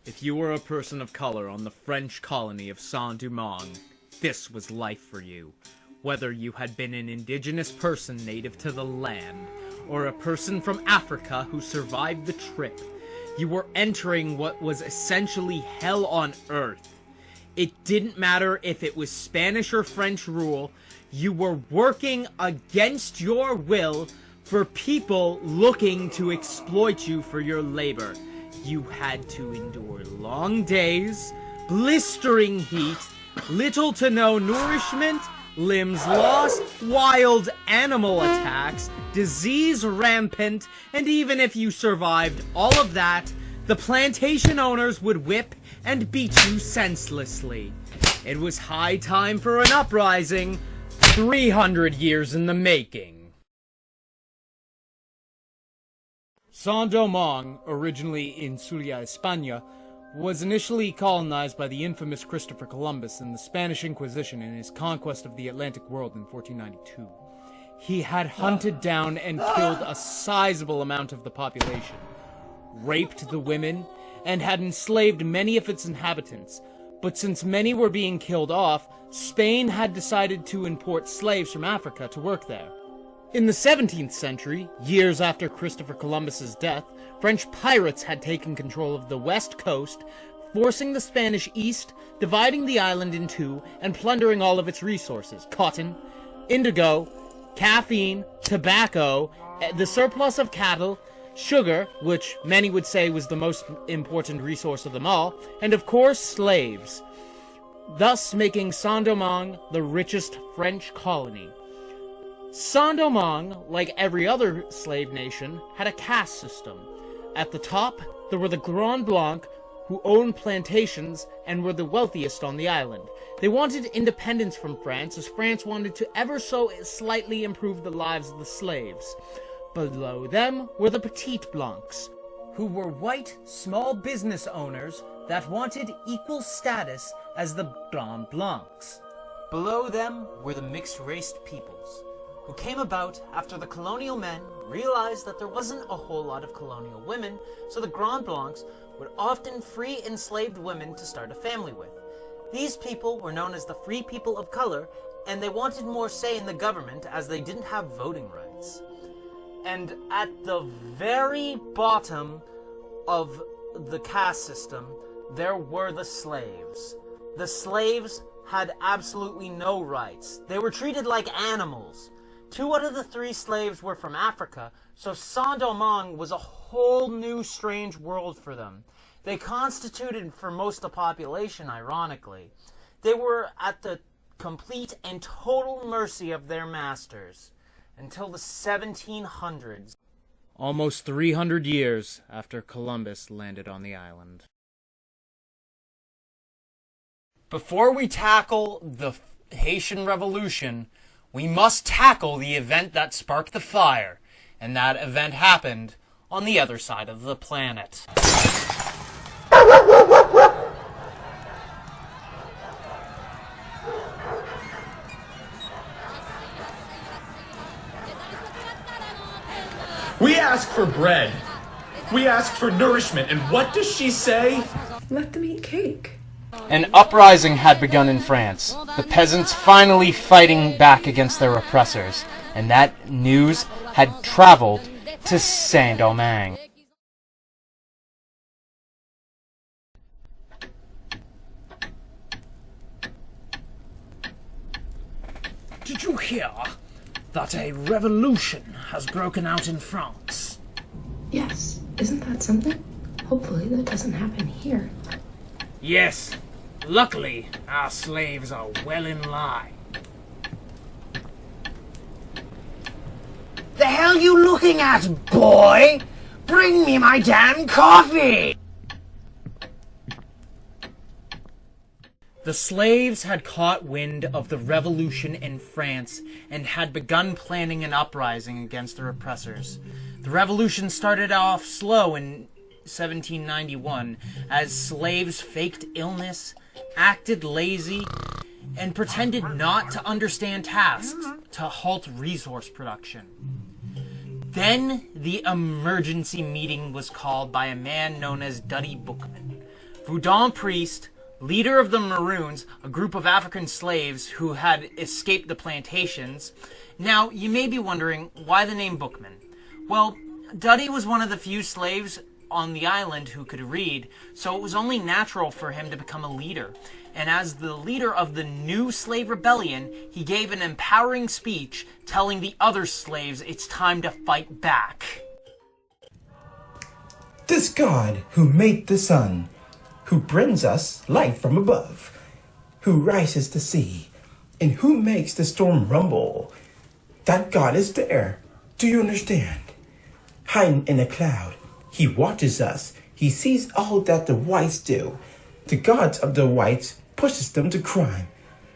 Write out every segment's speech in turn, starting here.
If you were a person of color on the French colony of Saint-Domingue, this was life for you. Whether you had been an indigenous person native to the land, or a person from Africa who survived the trip, you were entering what was essentially hell on earth. It didn't matter if it was Spanish or French rule, you were working against your will for people looking to exploit you for your labor. You had to endure long days, blistering heat, little to no nourishment, limbs lost, wild animal attacks, disease rampant, and even if you survived all of that, the plantation owners would whip and beat you senselessly. It was high time for an uprising, 300 years in the making. Saint-Domingue, originally Insula España, was initially colonized by the infamous Christopher Columbus in the Spanish Inquisition in his conquest of the Atlantic world in 1492. He had hunted down and killed a sizable amount of the population, raped the women, and had enslaved many of its inhabitants. But since many were being killed off, Spain had decided to import slaves from Africa to work there. In the 17th century, years after Christopher Columbus's death, French pirates had taken control of the west coast, forcing the Spanish east, dividing the island in two, and plundering all of its resources: cotton, indigo, caffeine, tobacco, the surplus of cattle, sugar, which many would say was the most important resource of them all, and of course slaves, thus making Saint-Domingue the richest French colony. Saint-Domingue, like every other slave nation, had a caste system. At the top, there were the Grand Blancs, who owned plantations and were the wealthiest on the island. They wanted independence from France, as France wanted to ever so slightly improve the lives of the slaves. Below them were the Petite Blancs, who were white, small business owners that wanted equal status as the Grand Blancs. Below them were the mixed-raced peoples, who came about after the colonial men realized that there wasn't a whole lot of colonial women, so the Grand Blancs would often free enslaved women to start a family with. These people were known as the free people of color, and they wanted more say in the government as they didn't have voting rights. And at the very bottom of the caste system, there were the slaves. The slaves had absolutely no rights. They were treated like animals. 2 out of the 3 slaves were from Africa, so Saint-Domingue was a whole new strange world for them. They constituted for most of the population, ironically. They were at the complete and total mercy of their masters until the 1700s. Almost 300 years after Columbus landed on the island. Before we tackle the Haitian Revolution, we must tackle the event that sparked the fire, and that event happened on the other side of the planet. We ask for bread. We ask for nourishment, and what does she say? Let them eat cake. An uprising had begun in France, the peasants finally fighting back against their oppressors, and that news had traveled to Saint-Domingue. Did you hear that a revolution has broken out in France? Yes. Isn't that something? Hopefully that doesn't happen here. Yes. Luckily, our slaves are well in line. The hell you looking at, boy? Bring me my damn coffee! The slaves had caught wind of the revolution in France and had begun planning an uprising against their oppressors. The revolution started off slow in 1791 as slaves faked illness, acted lazy, and pretended not to understand tasks to halt resource production. Then the emergency meeting was called by a man known as Duddy Bookman, Voodoo priest, leader of the Maroons, a group of African slaves who had escaped the plantations. Now, you may be wondering, why the name Bookman? Well, Duddy was one of the few slaves on the island who could read, so it was only natural for him to become a leader. And as the leader of the new slave rebellion, he gave an empowering speech telling the other slaves it's time to fight back. This God who made the sun, who brings us light from above, who rises the sea, and who makes the storm rumble, that God is there. Do you understand? Hiding in a cloud, he watches us. He sees all that the whites do. The gods of the whites pushes them to crime,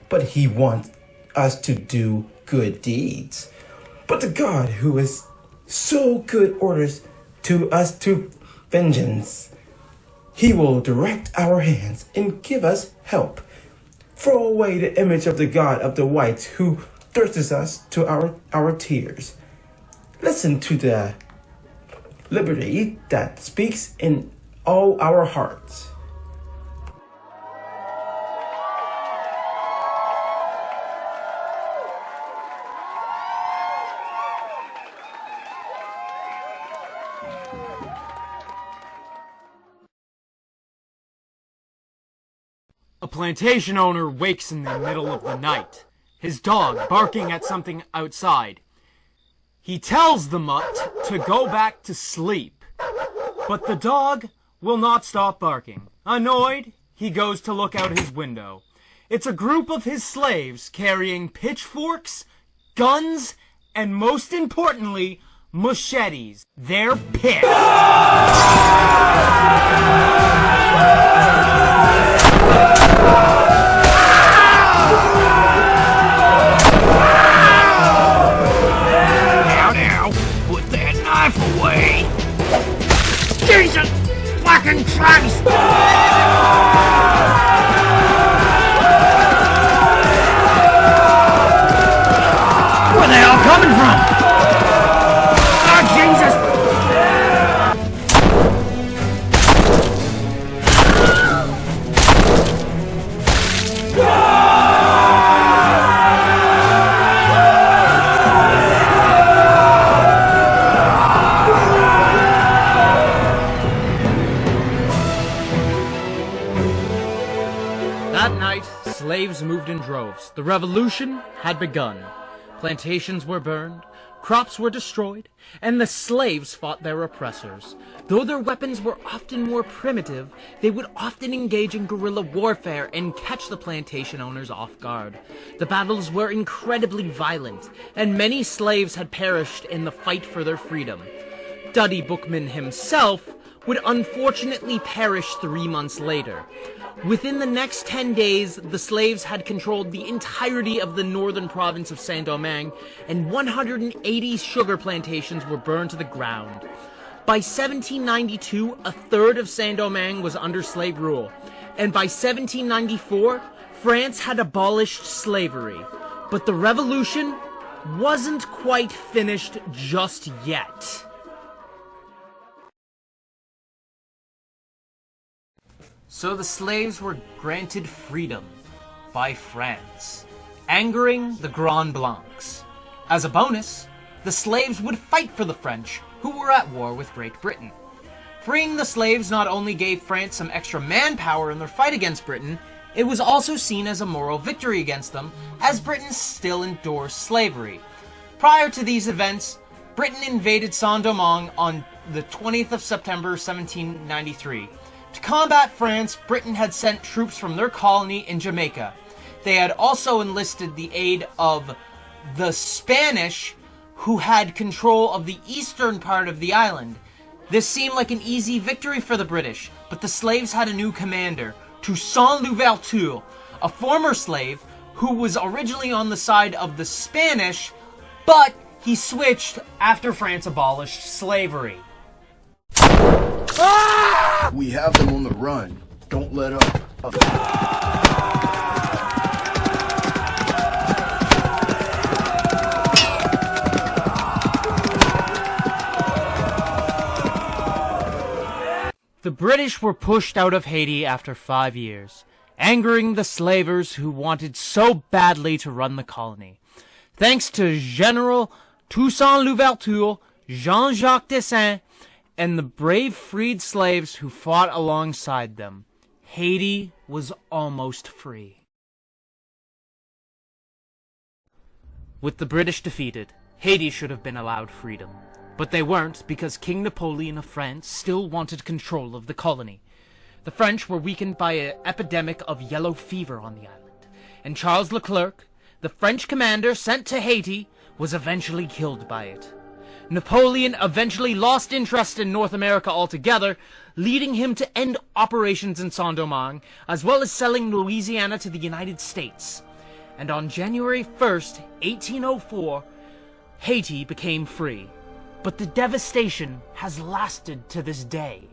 but he wants us to do good deeds. But the God who is so good orders to us to vengeance. He will direct our hands and give us help. Throw away the image of the God of the whites who thirsts us to our tears. Listen to the liberty that speaks in all our hearts. A plantation owner wakes in the middle of the night, his dog barking at something outside. He tells the mutt to go back to sleep, but the dog will not stop barking. Annoyed, he goes to look out his window. It's a group of his slaves carrying pitchforks, guns, and most importantly, machetes. They're pissed. Now, put that knife away! Jesus fucking Christ! Where they all coming from? Oh, Jesus! That night, slaves moved in droves. The revolution had begun. Plantations were burned, crops were destroyed, and the slaves fought their oppressors. Though their weapons were often more primitive, they would often engage in guerrilla warfare and catch the plantation owners off guard. The battles were incredibly violent, and many slaves had perished in the fight for their freedom. Duddy Bookman himself would unfortunately perish 3 months later. Within the next 10 days, the slaves had controlled the entirety of the northern province of Saint-Domingue, and 180 sugar plantations were burned to the ground. By 1792, a third of Saint-Domingue was under slave rule, and by 1794, France had abolished slavery. But the revolution wasn't quite finished just yet. So the slaves were granted freedom by France, angering the Grand Blancs. As a bonus, the slaves would fight for the French, who were at war with Great Britain. Freeing the slaves not only gave France some extra manpower in their fight against Britain, it was also seen as a moral victory against them, as Britain still endorsed slavery. Prior to these events, Britain invaded Saint-Domingue on the 20th of September 1793. To combat France, Britain had sent troops from their colony in Jamaica. They had also enlisted the aid of the Spanish, who had control of the eastern part of the island. This seemed like an easy victory for the British, but the slaves had a new commander, Toussaint Louverture, a former slave who was originally on the side of the Spanish, but he switched after France abolished slavery. We have them on the run. Don't let up. The British were pushed out of Haiti after 5 years, angering the slavers who wanted so badly to run the colony. Thanks to General Toussaint Louverture, Jean-Jacques Dessein, and the brave freed slaves who fought alongside them, Haiti was almost free. With the British defeated, Haiti should have been allowed freedom. But they weren't, because King Napoleon of France still wanted control of the colony. The French were weakened by an epidemic of yellow fever on the island, and Charles Leclerc, the French commander sent to Haiti, was eventually killed by it. Napoleon eventually lost interest in North America altogether, leading him to end operations in Saint-Domingue, as well as selling Louisiana to the United States. And on January 1st, 1804, Haiti became free. But the devastation has lasted to this day.